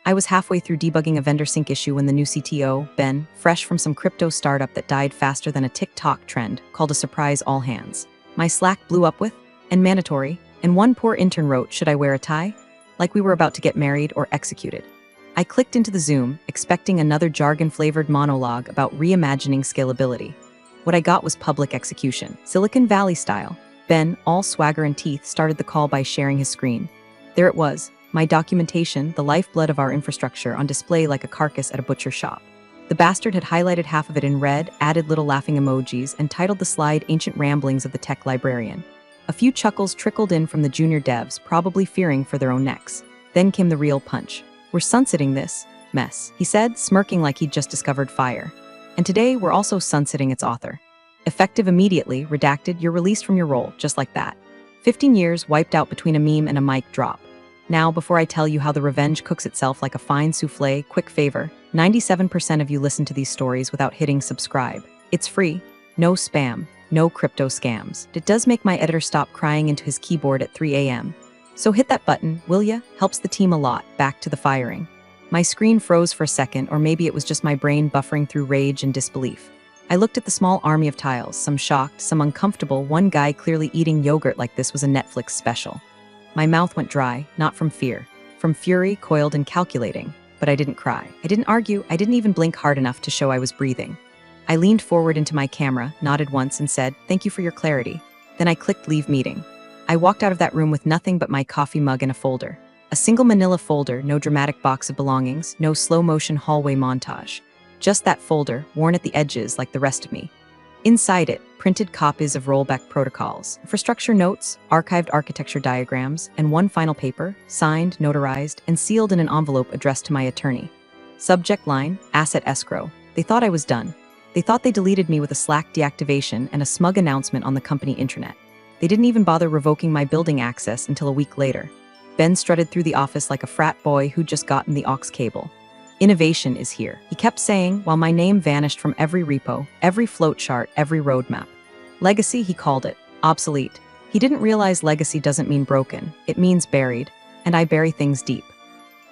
I was halfway through debugging a vendor sync issue when the new CTO, Ben, fresh from some crypto startup that died faster than a TikTok trend, called a surprise all hands. My Slack blew up with, and mandatory, and one poor intern wrote, should I wear a tie? Like we were about to get married or executed. I clicked into the Zoom, expecting another jargon-flavored monologue about reimagining scalability. What I got was public execution, Silicon Valley style. Ben, all swagger and teeth, started the call by sharing his screen. There it was, my documentation, the lifeblood of our infrastructure, on display like a carcass at a butcher shop. The bastard had highlighted half of it in red, added little laughing emojis, and titled the slide Ancient Ramblings of the Tech Librarian. A few chuckles trickled in from the junior devs, probably fearing for their own necks. Then came the real punch. We're sunsetting this mess, he said, smirking like he'd just discovered fire. And today, we're also sunsetting its author. Effective immediately, redacted, you're released from your role, just like that. 15 years wiped out between a meme and a mic drop. Now, before I tell you how the revenge cooks itself like a fine soufflé, quick favor, 97% of you listen to these stories without hitting subscribe. It's free, no spam, no crypto scams. It does make my editor stop crying into his keyboard at 3 a.m. So hit that button, will ya? Helps the team a lot. Back to the firing. My screen froze for a second, or maybe it was just my brain buffering through rage and disbelief. I looked at the small army of tiles, some shocked, some uncomfortable, one guy clearly eating yogurt like this was a Netflix special. My mouth went dry, not from fear, from fury, coiled and calculating. But I didn't cry. I didn't argue. I didn't even blink hard enough to show I was breathing. I leaned forward into my camera, nodded once and said, "Thank you for your clarity." Then I clicked leave meeting. I walked out of that room with nothing but my coffee mug and a folder. A single manila folder, no dramatic box of belongings, no slow-motion hallway montage. Just that folder, worn at the edges like the rest of me. Inside it, printed copies of rollback protocols, infrastructure notes, archived architecture diagrams, and one final paper, signed, notarized, and sealed in an envelope addressed to my attorney. Subject line, asset escrow. They thought I was done. They thought they deleted me with a Slack deactivation and a smug announcement on the company intranet. They didn't even bother revoking my building access until a week later. Ben strutted through the office like a frat boy who'd just gotten the aux cable. Innovation is here, he kept saying, while my name vanished from every repo, every float chart, every roadmap. Legacy, he called it. Obsolete. He didn't realize legacy doesn't mean broken. It means buried. And I bury things deep.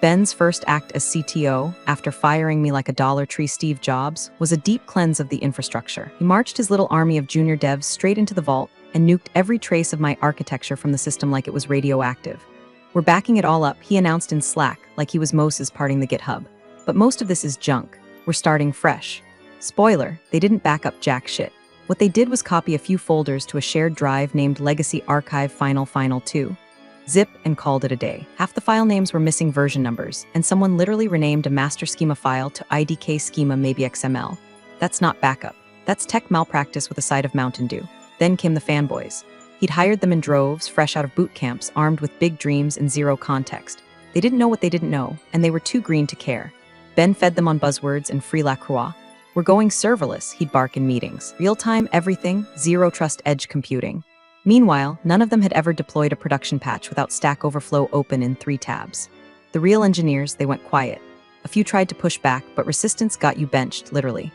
Ben's first act as CTO, after firing me like a Dollar Tree Steve Jobs, was a deep cleanse of the infrastructure. He marched his little army of junior devs straight into the vault and nuked every trace of my architecture from the system like it was radioactive. We're backing it all up, he announced in Slack, like he was Moses parting the GitHub. But most of this is junk. We're starting fresh. Spoiler, they didn't back up jack shit. What they did was copy a few folders to a shared drive named Legacy Archive Final 2. Zip and called it a day. Half the file names were missing version numbers, and someone literally renamed a master schema file to IDK schema maybe XML. That's not backup. That's tech malpractice with a side of Mountain Dew. Then came the fanboys. He'd hired them in droves, fresh out of boot camps, armed with big dreams and zero context. They didn't know what they didn't know, and they were too green to care. Ben fed them on buzzwords and free LaCroix. We're going serverless, he'd bark in meetings. Real-time everything, zero-trust edge computing. Meanwhile, none of them had ever deployed a production patch without Stack Overflow open in 3 tabs. The real engineers, they went quiet. A few tried to push back, but resistance got you benched, literally.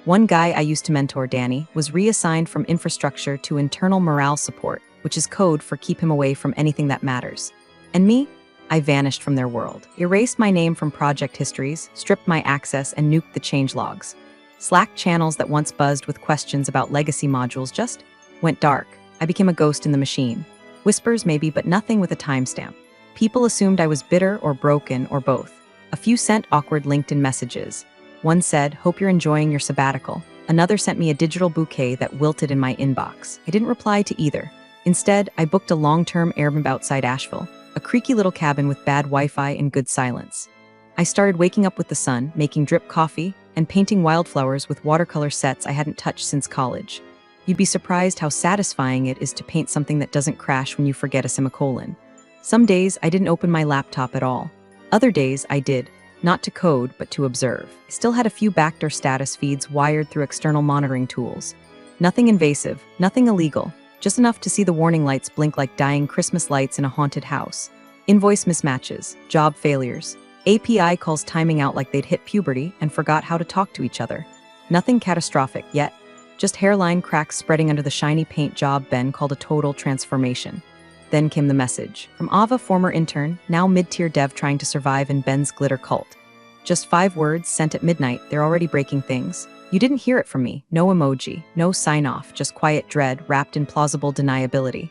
One guy I used to mentor, Danny, was reassigned from infrastructure to internal morale support, which is code for keep him away from anything that matters. And me? I vanished from their world, erased my name from project histories, stripped my access, and nuked the change logs. Slack channels that once buzzed with questions about legacy modules just went dark. I became a ghost in the machine. Whispers maybe, but nothing with a timestamp. People assumed I was bitter or broken or both. A few sent awkward LinkedIn messages. One said, "Hope you're enjoying your sabbatical." Another sent me a digital bouquet that wilted in my inbox. I didn't reply to either. Instead, I booked a long-term Airbnb outside Asheville, a creaky little cabin with bad Wi-Fi and good silence. I started waking up with the sun, making drip coffee, and painting wildflowers with watercolor sets I hadn't touched since college. You'd be surprised how satisfying it is to paint something that doesn't crash when you forget a semicolon. Some days, I didn't open my laptop at all. Other days, I did. Not to code, but to observe. I still had a few backdoor status feeds wired through external monitoring tools. Nothing invasive, nothing illegal, just enough to see the warning lights blink like dying Christmas lights in a haunted house. Invoice mismatches, job failures, API calls timing out like they'd hit puberty and forgot how to talk to each other. Nothing catastrophic yet, just hairline cracks spreading under the shiny paint job Ben called a total transformation. Then came the message. From Ava, former intern, now mid-tier dev trying to survive in Ben's glitter cult. Just 5 words sent at midnight, they're already breaking things. You didn't hear it from me. No emoji, no sign-off, just quiet dread wrapped in plausible deniability.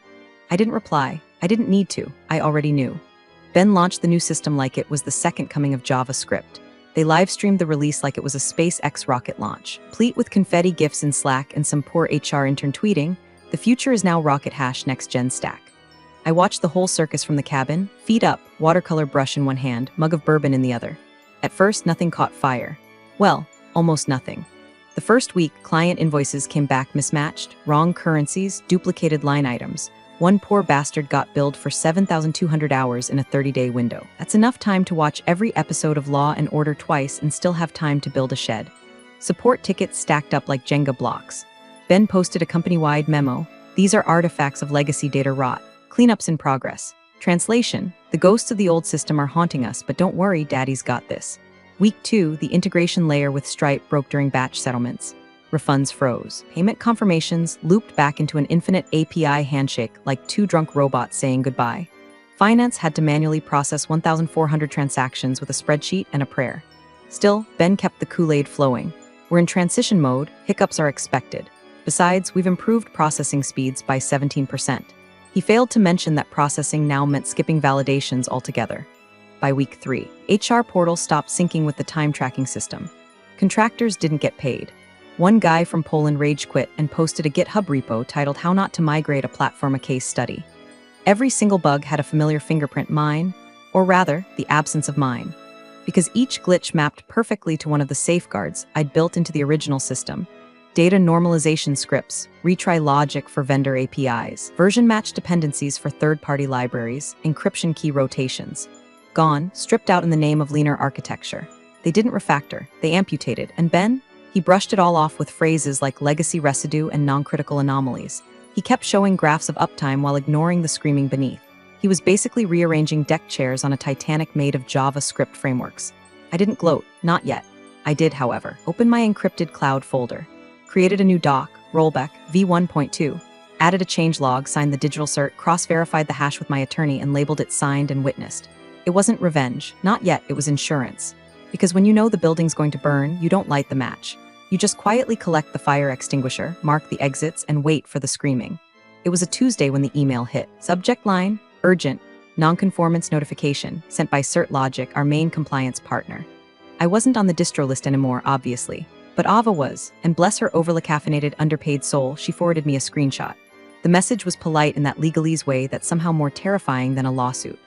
I didn't reply. I didn't need to. I already knew. Ben launched the new system like it was the second coming of JavaScript. They live-streamed the release like it was a SpaceX rocket launch. Complete with confetti gifs in Slack and some poor HR intern tweeting, the future is now Rocket Hash next-gen stack. I watched the whole circus from the cabin, feet up, watercolor brush in one hand, mug of bourbon in the other. At first, nothing caught fire. Well, almost nothing. The first week, client invoices came back mismatched, wrong currencies, duplicated line items. One poor bastard got billed for 7,200 hours in a 30-day window. That's enough time to watch every episode of Law and Order twice and still have time to build a shed. Support tickets stacked up like Jenga blocks. Ben posted a company-wide memo. These are artifacts of legacy data rot. Cleanups in progress. Translation: the ghosts of the old system are haunting us, but don't worry, Daddy's got this. Week 2, the integration layer with Stripe broke during batch settlements. Refunds froze. Payment confirmations looped back into an infinite API handshake like 2 drunk robots saying goodbye. Finance had to manually process 1,400 transactions with a spreadsheet and a prayer. Still, Ben kept the Kool-Aid flowing. We're in transition mode, hiccups are expected. Besides, we've improved processing speeds by 17%. He failed to mention that processing now meant skipping validations altogether. By week 3, HR portal stopped syncing with the time tracking system. Contractors didn't get paid. One guy from Poland rage quit and posted a GitHub repo titled How Not to Migrate a Platform, a Case Study. Every single bug had a familiar fingerprint, mine, or rather, the absence of mine. Because each glitch mapped perfectly to one of the safeguards I'd built into the original system. Data normalization scripts, retry logic for vendor APIs, version match dependencies for third-party libraries, encryption key rotations. Gone, stripped out in the name of leaner architecture. They didn't refactor, they amputated, and Ben? He brushed it all off with phrases like legacy residue and non-critical anomalies. He kept showing graphs of uptime while ignoring the screaming beneath. He was basically rearranging deck chairs on a Titanic made of JavaScript frameworks. I didn't gloat, not yet. I did, however, open my encrypted cloud folder. Created a new doc, rollback, v1.2. Added a changelog, signed the digital cert, cross-verified the hash with my attorney and labeled it signed and witnessed. It wasn't revenge, not yet, it was insurance. Because when you know the building's going to burn, you don't light the match. You just quietly collect the fire extinguisher, mark the exits, and wait for the screaming. It was a Tuesday when the email hit. Subject line, urgent, nonconformance notification, sent by CertLogic, our main compliance partner. I wasn't on the distro list anymore, obviously. But Ava was, and bless her overly caffeinated, underpaid soul, she forwarded me a screenshot. The message was polite in that legalese way that's somehow more terrifying than a lawsuit.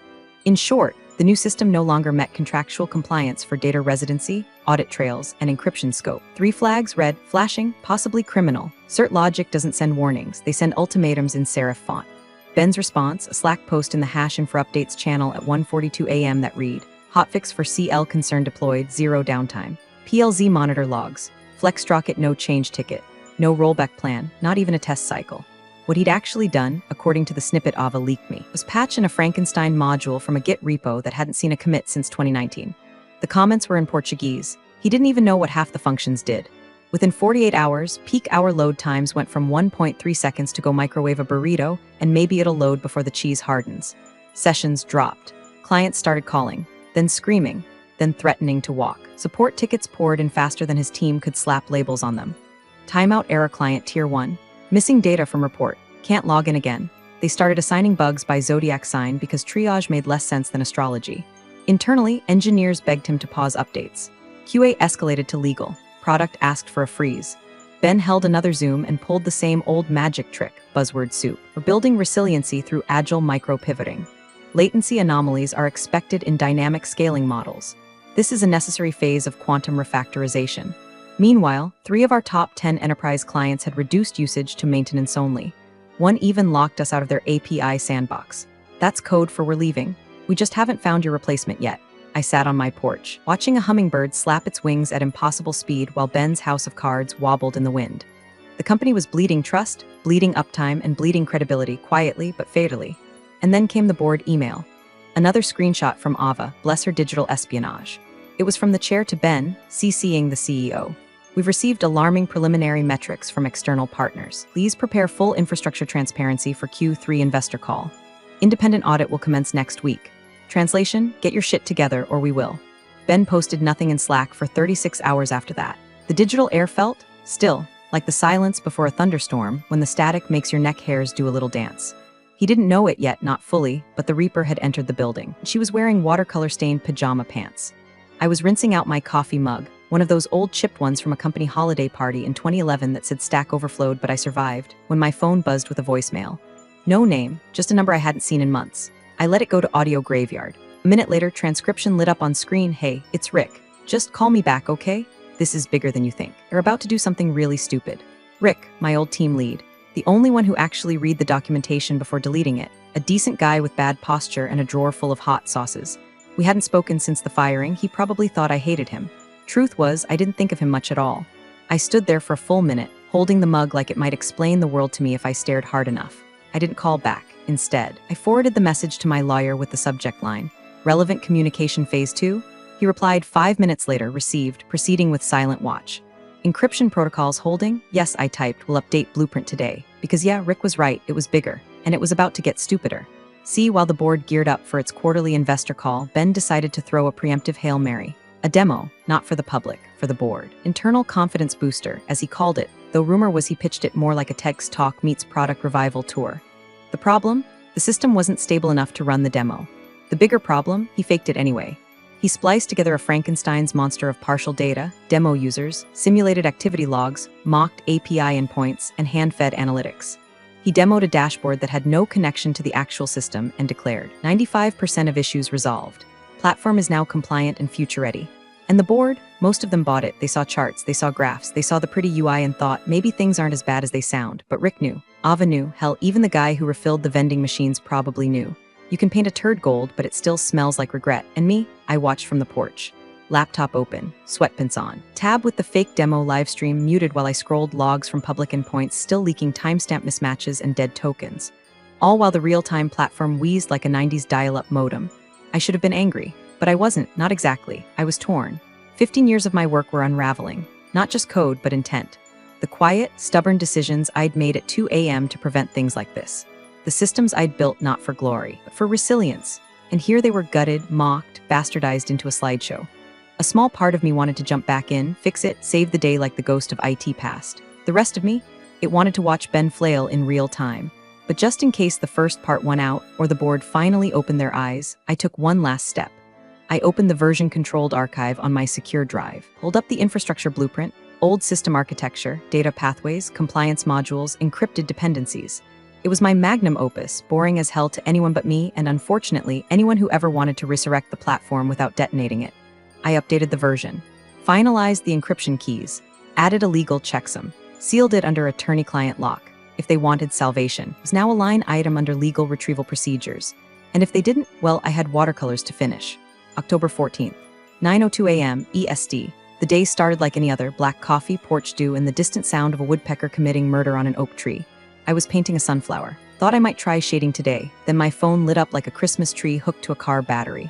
In short, the new system no longer met contractual compliance for data residency, audit trails, and encryption scope. 3 flags, red, flashing, possibly criminal. CertLogic doesn't send warnings, they send ultimatums in serif font. Ben's response, a Slack post in the Hash Info Updates channel at 1:42 a.m. that read, hotfix for CL concern deployed, 0 downtime. PLZ monitor logs. FlexRocket no change ticket, no rollback plan, not even a test cycle. What he'd actually done, according to the snippet Ava leaked me, was patch in a Frankenstein module from a Git repo that hadn't seen a commit since 2019. The comments were in Portuguese. He didn't even know what half the functions did. Within 48 hours, peak hour load times went from 1.3 seconds to go microwave a burrito, and maybe it'll load before the cheese hardens. Sessions dropped. Clients started calling, then screaming, then threatening to walk. Support tickets poured in faster than his team could slap labels on them. Timeout error client tier 1. Missing data from report. Can't log in again. They started assigning bugs by zodiac sign because triage made less sense than astrology. Internally, engineers begged him to pause updates. QA escalated to legal. Product asked for a freeze. Ben held another Zoom and pulled the same old magic trick, buzzword soup, for building resiliency through agile micro-pivoting. Latency anomalies are expected in dynamic scaling models. This is a necessary phase of quantum refactorization. Meanwhile, 3 of our top 10 enterprise clients had reduced usage to maintenance only. One even locked us out of their API sandbox. That's code for we're leaving. We just haven't found your replacement yet. I sat on my porch, watching a hummingbird slap its wings at impossible speed while Ben's house of cards wobbled in the wind. The company was bleeding trust, bleeding uptime, and bleeding credibility quietly but fatally. And then came the board email. Another screenshot from Ava, bless her digital espionage. It was from the chair to Ben, CCing the CEO. We've received alarming preliminary metrics from external partners. Please prepare full infrastructure transparency for Q3 investor call. Independent audit will commence next week. Translation, get your shit together or we will. Ben posted nothing in Slack for 36 hours after that. The digital air felt, still, like the silence before a thunderstorm when the static makes your neck hairs do a little dance. He didn't know it yet, not fully, but the Reaper had entered the building. She was wearing watercolor-stained pajama pants. I was rinsing out my coffee mug, one of those old chipped ones from a company holiday party in 2011 that said Stack overflowed but I survived, when my phone buzzed with a voicemail. No name, just a number I hadn't seen in months. I let it go to audio graveyard. A minute later, transcription lit up on screen. Hey, it's Rick. Just call me back, okay? This is bigger than you think. They're about to do something really stupid. Rick, my old team lead. The only one who actually read the documentation before deleting it. A decent guy with bad posture and a drawer full of hot sauces. We hadn't spoken since the firing. He probably thought I hated him. Truth was, I didn't think of him much at all. I stood there for a full minute, holding the mug like it might explain the world to me if I stared hard enough. I didn't call back. Instead, I forwarded the message to my lawyer with the subject line, Relevant Communication Phase 2? He replied 5 minutes later, received, proceeding with silent watch. Encryption protocols holding? Yes, I typed, will update blueprint today. Because yeah, Rick was right, it was bigger, and it was about to get stupider. See, while the board geared up for its quarterly investor call, Ben decided to throw a preemptive Hail Mary. A demo, not for the public, for the board. Internal confidence booster, as he called it, though rumor was he pitched it more like a text talk meets product revival tour. The problem? The system wasn't stable enough to run the demo. The bigger problem? He faked it anyway. He spliced together a Frankenstein's monster of partial data, demo users, simulated activity logs, mocked API endpoints, and hand-fed analytics. He demoed a dashboard that had no connection to the actual system and declared, 95% of issues resolved. Platform is now compliant and future-ready. And the board? Most of them bought it. They saw charts, they saw graphs, they saw the pretty UI and thought, maybe things aren't as bad as they sound. But Rick knew. Ava knew. Hell, even the guy who refilled the vending machines probably knew. You can paint a turd gold, but it still smells like regret. And me? I watched from the porch. Laptop open, sweatpants on. Tab with the fake demo livestream muted while I scrolled logs from public endpoints still leaking timestamp mismatches and dead tokens. All while the real-time platform wheezed like a 90s dial-up modem. I should have been angry, but I wasn't, not exactly. I was torn. 15 years of my work were unraveling. Not just code, but intent. The quiet, stubborn decisions I'd made at 2 a.m. to prevent things like this. The systems I'd built not for glory, but for resilience. And here they were gutted, mocked, bastardized into a slideshow. A small part of me wanted to jump back in, fix it, save the day like the ghost of IT past. The rest of me? It wanted to watch Ben flail in real time. But just in case the first part won out, or the board finally opened their eyes, I took one last step. I opened the version-controlled archive on my secure drive, pulled up the infrastructure blueprint, old system architecture, data pathways, compliance modules, encrypted dependencies. It was my magnum opus, boring as hell to anyone but me, and unfortunately, anyone who ever wanted to resurrect the platform without detonating it. I updated the version, finalized the encryption keys, added a legal checksum, sealed it under attorney-client lock. If they wanted salvation, it was now a line item under legal retrieval procedures. And if they didn't, well, I had watercolors to finish. October 14th, 9:02 a.m. EST. The day started like any other, black coffee, porch dew, and the distant sound of a woodpecker committing murder on an oak tree. I was painting a sunflower. Thought I might try shading today, then my phone lit up like a Christmas tree hooked to a car battery.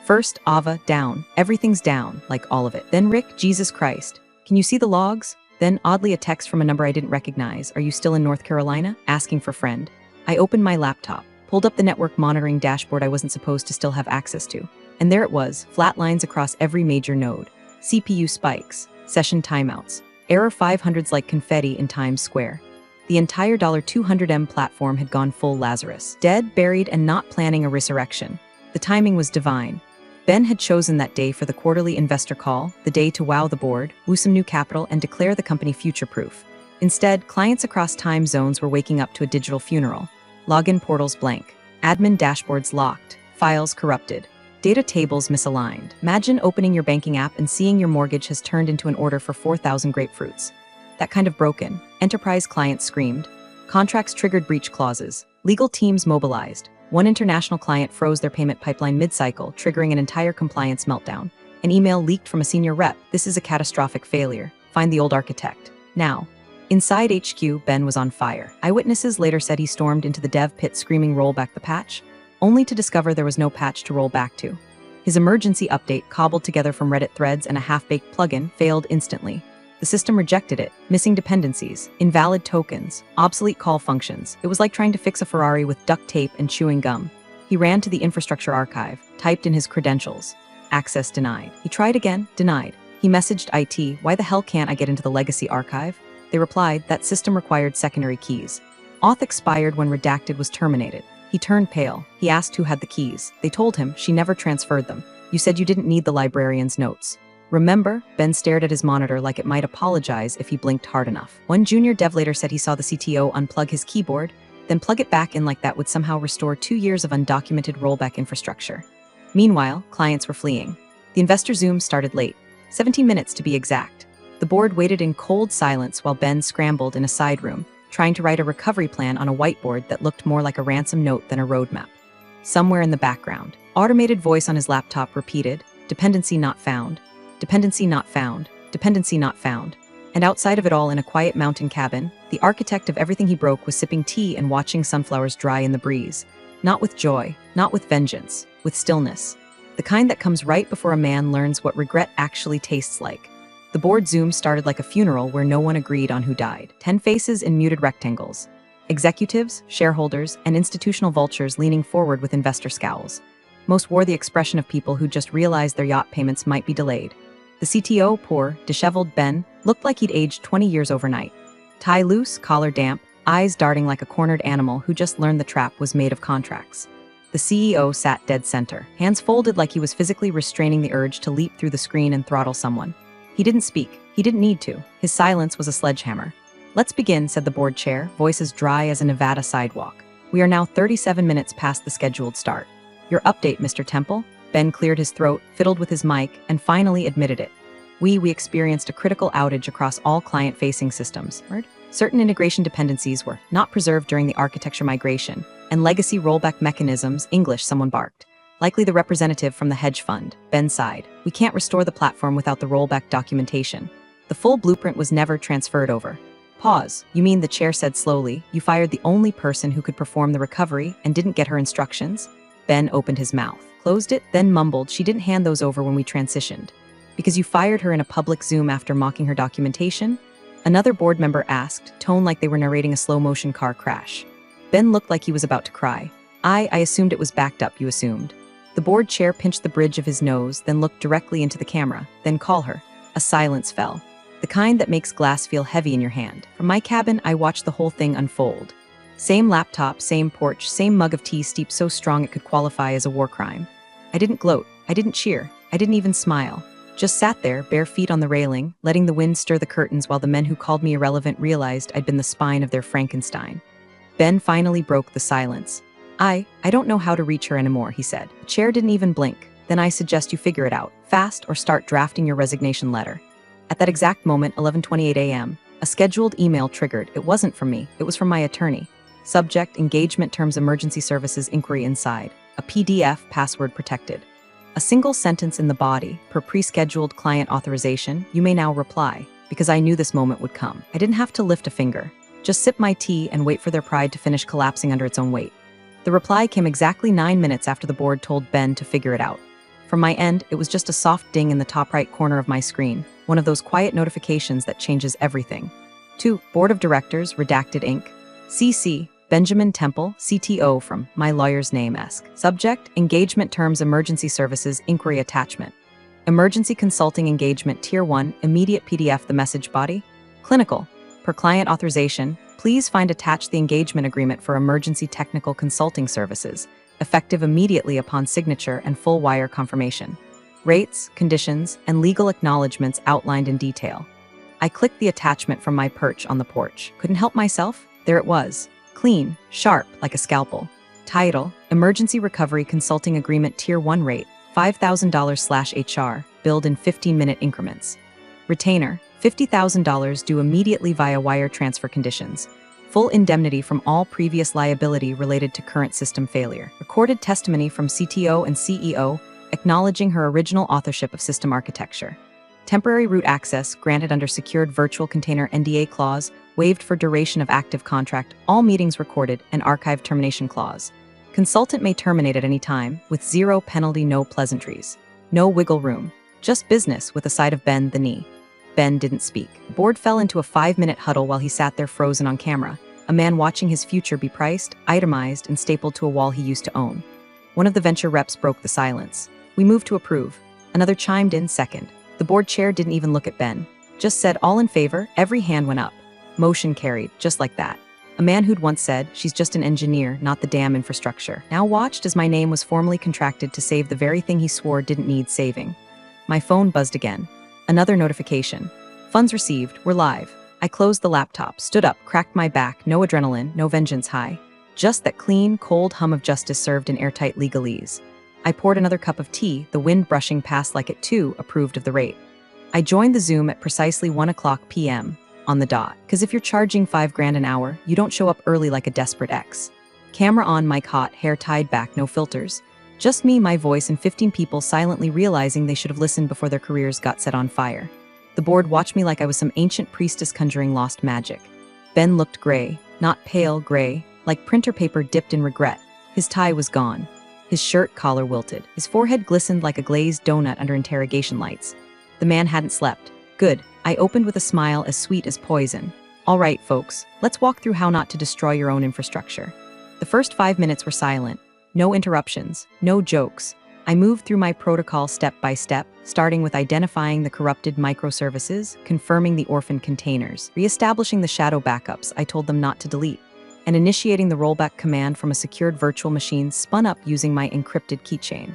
First, Ava, down. Everything's down, like all of it. Then Rick, Jesus Christ. Can you see the logs? Then, oddly, a text from a number I didn't recognize. Are you still in North Carolina? Asking for friend. I opened my laptop, pulled up the network monitoring dashboard I wasn't supposed to still have access to. And there it was, flat lines across every major node. CPU spikes, session timeouts, error 500s like confetti in Times Square. The entire $200M platform had gone full Lazarus, dead, buried, and not planning a resurrection. The timing was divine. Ben had chosen that day for the quarterly investor call, the day to wow the board, woo some new capital, and declare the company future-proof. Instead, clients across time zones were waking up to a digital funeral. Login portals blank, admin dashboards locked, files corrupted, data tables misaligned. Imagine opening your banking app and seeing your mortgage has turned into an order for 4,000 grapefruits. That kind of broken. Enterprise clients screamed. Contracts triggered breach clauses. Legal teams mobilized. One international client froze their payment pipeline mid-cycle, triggering an entire compliance meltdown. An email leaked from a senior rep. This is a catastrophic failure. Find the old architect. Now. Inside HQ, Ben was on fire. Eyewitnesses later said he stormed into the dev pit screaming, "Roll back the patch," only to discover there was no patch to roll back to. His emergency update, cobbled together from Reddit threads and a half-baked plugin, failed instantly. The The system rejected it, missing dependencies, invalid tokens, obsolete call functions. It was like trying to fix a Ferrari with duct tape and chewing gum. He ran to the infrastructure archive, typed in his credentials. Access denied. He tried again, denied. He messaged IT, why the hell can't I get into the legacy archive? They replied, that system required secondary keys. Auth expired when redacted was terminated. He turned pale. He asked who had the keys. They told him she never transferred them. You said you didn't need the librarian's notes. Remember? Ben stared at his monitor like it might apologize if he blinked hard enough. One junior dev later said he saw the CTO unplug his keyboard, then plug it back in like that would somehow restore 2 years of undocumented rollback infrastructure. Meanwhile, clients were fleeing. The investor Zoom started late, 17 minutes to be exact. The board waited in cold silence while Ben scrambled in a side room, trying to write a recovery plan on a whiteboard that looked more like a ransom note than a roadmap. Somewhere in the background, automated voice on his laptop repeated, dependency not found, dependency not found, dependency not found. And outside of it all in a quiet mountain cabin, the architect of everything he broke was sipping tea and watching sunflowers dry in the breeze. Not with joy, not with vengeance, with stillness. The kind that comes right before a man learns what regret actually tastes like. The board Zoom started like a funeral where no one agreed on who died. 10 faces in muted rectangles. Executives, shareholders, and institutional vultures leaning forward with investor scowls. Most wore the expression of people who just realized their yacht payments might be delayed. The CTO, poor, disheveled Ben, looked like he'd aged 20 years overnight. Tie loose, collar damp, eyes darting like a cornered animal who just learned the trap was made of contracts. The CEO sat dead center, hands folded like he was physically restraining the urge to leap through the screen and throttle someone. He didn't speak. He didn't need to. His silence was a sledgehammer. Let's begin, said the board chair, voice as dry as a Nevada sidewalk. We are now 37 minutes past the scheduled start. Your update, Mr. Temple? Ben cleared his throat, fiddled with his mic, and finally admitted it. We experienced a critical outage across all client-facing systems. Certain integration dependencies were not preserved during the architecture migration, and legacy rollback mechanisms, English, someone barked. Likely the representative from the hedge fund. Ben sighed. We can't restore the platform without the rollback documentation. The full blueprint was never transferred over. Pause. You mean, the chair said slowly, you fired the only person who could perform the recovery and didn't get her instructions? Ben opened his mouth, closed it, then mumbled she didn't hand those over when we transitioned. Because you fired her in a public Zoom after mocking her documentation? Another board member asked, tone like they were narrating a slow-motion car crash. Ben looked like he was about to cry. I assumed it was backed up, you assumed. The board chair pinched the bridge of his nose, then looked directly into the camera. Then call her. A silence fell. The kind that makes glass feel heavy in your hand. From my cabin, I watched the whole thing unfold. Same laptop, same porch, same mug of tea steeped so strong it could qualify as a war crime. I didn't gloat. I didn't cheer. I didn't even smile. Just sat there, bare feet on the railing, letting the wind stir the curtains while the men who called me irrelevant realized I'd been the spine of their Frankenstein. Ben finally broke the silence. I don't know how to reach her anymore, he said. The chair didn't even blink. Then I suggest you figure it out, fast, or start drafting your resignation letter. At that exact moment, 11:28 a.m., a scheduled email triggered. It wasn't from me. It was from my attorney. Subject, Engagement Terms Emergency Services Inquiry Inside. A PDF, password protected. A single sentence in the body, per pre-scheduled client authorization, you may now reply, because I knew this moment would come. I didn't have to lift a finger. Just sip my tea and wait for their pride to finish collapsing under its own weight. The reply came exactly 9 minutes after the board told Ben to figure it out. From my end, it was just a soft ding in the top right corner of my screen, one of those quiet notifications that changes everything. 2. Board of Directors, Redacted Inc. CC, Benjamin Temple, CTO from My Lawyer's Name-esque. Subject, Engagement Terms Emergency Services Inquiry Attachment. Emergency Consulting Engagement Tier 1, Immediate PDF. The message body. Clinical. Per client authorization, please find attached the engagement agreement for emergency technical consulting services, effective immediately upon signature and full wire confirmation. Rates, conditions, and legal acknowledgments outlined in detail. I clicked the attachment from my perch on the porch. Couldn't help myself. There it was. Clean, sharp, like a scalpel. Title, Emergency Recovery Consulting Agreement Tier 1 rate, $5,000/HR, billed in 15-minute increments. Retainer, $50,000 due immediately via wire transfer conditions. Full indemnity from all previous liability related to current system failure. Recorded testimony from CTO and CEO acknowledging her original authorship of system architecture. Temporary root access granted under secured virtual container NDA clause, waived for duration of active contract, all meetings recorded, and archive termination clause. Consultant may terminate at any time, with zero penalty, no pleasantries. No wiggle room. Just business with a side of bend the knee. Ben didn't speak. The board fell into a 5-minute huddle while he sat there frozen on camera, a man watching his future be priced, itemized, and stapled to a wall he used to own. One of the venture reps broke the silence. We moved to approve. Another chimed in second. The board chair didn't even look at Ben. Just said all in favor, every hand went up. Motion carried, just like that. A man who'd once said, she's just an engineer, not the damn infrastructure, now watched as my name was formally contracted to save the very thing he swore didn't need saving. My phone buzzed again. Another notification. Funds received, we're live. I closed the laptop, stood up, cracked my back, no adrenaline, no vengeance high. Just that clean, cold hum of justice served in airtight legalese. I poured another cup of tea, the wind brushing past like it too approved of the rate. I joined the Zoom at precisely 1:00 p.m. on the dot, because if you're charging $5,000 an hour, you don't show up early like a desperate ex. Camera on, mic hot, hair tied back, no filters. Just me, my voice, and 15 people silently realizing they should have listened before their careers got set on fire. The board watched me like I was some ancient priestess conjuring lost magic. Ben looked gray, not pale gray, like printer paper dipped in regret. His tie was gone. His shirt collar wilted. His forehead glistened like a glazed donut under interrogation lights. The man hadn't slept. Good. I opened with a smile as sweet as poison. All right, folks, let's walk through how not to destroy your own infrastructure. The first 5 minutes were silent. No interruptions, no jokes. I moved through my protocol step by step, starting with identifying the corrupted microservices, confirming the orphaned containers, reestablishing the shadow backups I told them not to delete, and initiating the rollback command from a secured virtual machine spun up using my encrypted keychain.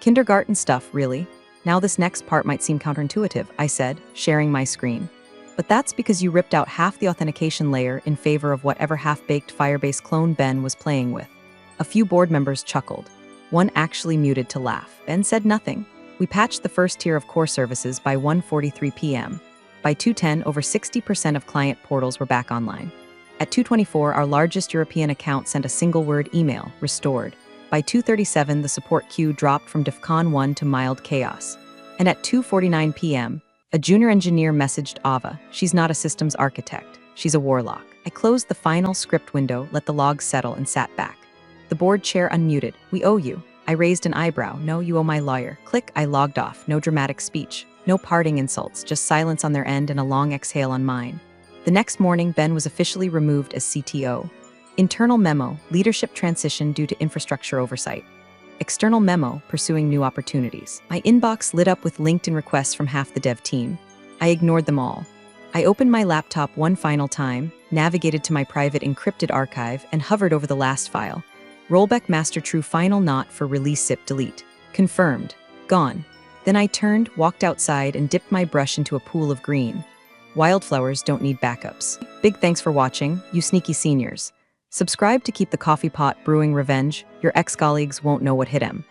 Kindergarten stuff, really. Now this next part might seem counterintuitive, I said, sharing my screen. But that's because you ripped out half the authentication layer in favor of whatever half-baked Firebase clone Ben was playing with. A few board members chuckled. One actually muted to laugh. Ben said nothing. We patched the first tier of core services by 1:43 p.m. By 2:10, over 60% of client portals were back online. At 2:24, our largest European account sent a single-word email, restored. By 2:37, the support queue dropped from DEFCON 1 to mild chaos. And at 2:49 p.m., a junior engineer messaged Ava, she's not a systems architect, she's a warlock. I closed the final script window, let the logs settle, and sat back. The board chair unmuted. We owe you. I raised an eyebrow. No, you owe my lawyer. Click, I logged off. No dramatic speech. No parting insults, just silence on their end and a long exhale on mine. The next morning, Ben was officially removed as CTO. Internal memo, leadership transition due to infrastructure oversight. External memo, pursuing new opportunities. My inbox lit up with LinkedIn requests from half the dev team. I ignored them all. I opened my laptop one final time, navigated to my private encrypted archive, and hovered over the last file. Rollback master true final not for release zip delete. Confirmed. Gone. Then I turned, walked outside, and dipped my brush into a pool of green. Wildflowers don't need backups. Big thanks for watching, you sneaky seniors. Subscribe to keep the coffee pot brewing revenge. Your ex-colleagues won't know what hit him.